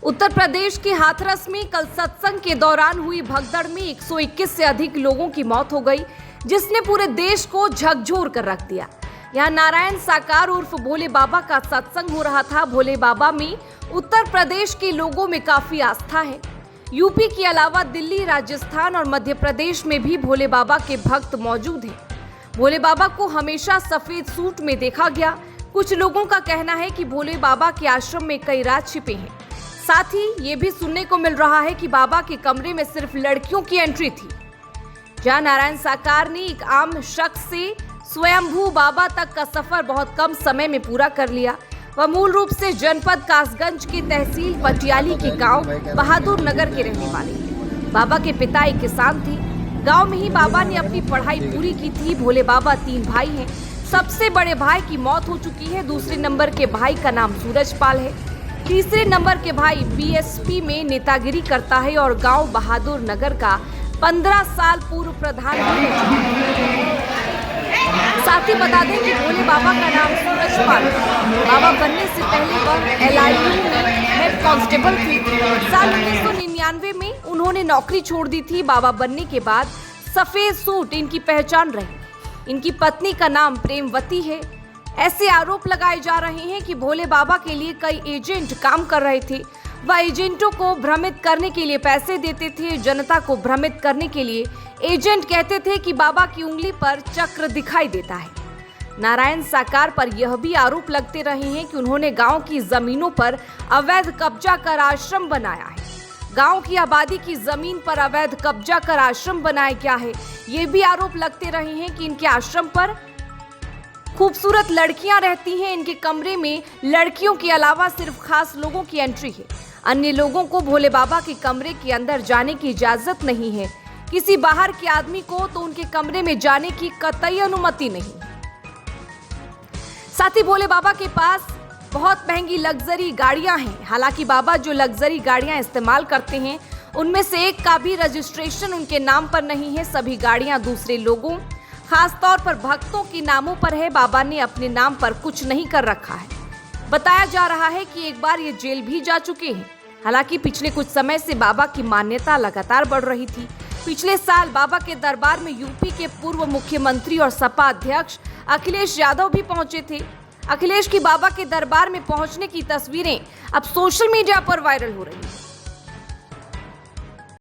उत्तर प्रदेश के हाथरस में कल सत्संग के दौरान हुई भगदड़ में 121 से अधिक लोगों की मौत हो गई, जिसने पूरे देश को झकझोर कर रख दिया। यहाँ नारायण साकार उर्फ भोले बाबा का सत्संग हो रहा था। भोले बाबा में उत्तर प्रदेश के लोगों में काफी आस्था है। यूपी के अलावा दिल्ली, राजस्थान और मध्य प्रदेश में भी भोले बाबा के भक्त मौजूद हैं। भोले बाबा को हमेशा सफेद सूट में देखा गया। कुछ लोगों का कहना है कि भोले बाबा के आश्रम में कई राज छिपे हैं। साथ ही ये भी सुनने को मिल रहा है कि बाबा के कमरे में सिर्फ लड़कियों की एंट्री थी। जहां नारायण साकार ने एक आम शख्स से स्वयंभू बाबा तक का सफर बहुत कम समय में पूरा कर लिया। वह मूल रूप से जनपद कासगंज के तहसील पटियाली के गांव बहादुर नगर के रहने वाले हैं। बाबा के पिता एक किसान थे। गांव में ही बाबा ने अपनी पढ़ाई पूरी की थी। भोले बाबा 3 भाई हैं। सबसे बड़े भाई की मौत हो चुकी है। दूसरे नंबर के भाई का नाम सूरजपाल है। तीसरे नंबर के भाई बीएसपी में नेतागिरी करता है और गांव बहादुर नगर का 15 साल पूर्व प्रधान भी रह चुका है। साथ ही बता दें कि भोले बाबा का नाम सूरजपाल है। बाबा बनने से पहले वह LIU में हेड कांस्टेबल थे। साल 1999 में उन्होंने नौकरी छोड़ दी थी। बाबा बनने के बाद सफेद सूट इनकी पहचान रही। इनकी पत्नी का नाम प्रेमवती है। ऐसे आरोप लगाए जा रहे हैं कि भोले बाबा के लिए कई एजेंट काम कर रहे थे। वह एजेंटों को भ्रमित करने के लिए पैसे देते थे। जनता को भ्रमित करने के लिए एजेंट कहते थे कि बाबा की उंगली पर चक्र दिखाई देता है। नारायण साकार पर यह भी आरोप लगते रहे हैं कि उन्होंने गांव की जमीनों पर अवैध कब्जा कर आश्रम बनाया है। गांव की आबादी की जमीन पर अवैध कब्जा कर आश्रम बनाया गया है। ये भी आरोप लगते रहे हैं कि इनके आश्रम पर खूबसूरत लड़कियां रहती हैं। इनके कमरे में लड़कियों के अलावा सिर्फ खास लोगों की एंट्री है। अन्य लोगों को भोले बाबा के कमरे के अंदर जाने की इजाजत नहीं है। किसी बाहर के आदमी को तो उनके कमरे में जाने की कतई अनुमति नहीं। साथ ही भोले बाबा के पास बहुत महंगी लग्जरी गाड़ियां हैं। हालांकि बाबा जो लग्जरी गाड़ियां इस्तेमाल करते हैं उनमें से एक का भी रजिस्ट्रेशन उनके नाम पर नहीं है। सभी गाड़ियां दूसरे लोगों, खास तौर पर भक्तों के नामों पर है। बाबा ने अपने नाम पर कुछ नहीं कर रखा है। बताया जा रहा है कि एक बार ये जेल भी जा चुके हैं। हालांकि पिछले कुछ समय से बाबा की मान्यता लगातार बढ़ रही थी। पिछले साल बाबा के दरबार में यूपी के पूर्व मुख्यमंत्री और सपा अध्यक्ष अखिलेश यादव भी पहुंचे थे। अखिलेश की बाबा के दरबार में पहुंचने की तस्वीरें अब सोशल मीडिया पर वायरल हो रही हैं।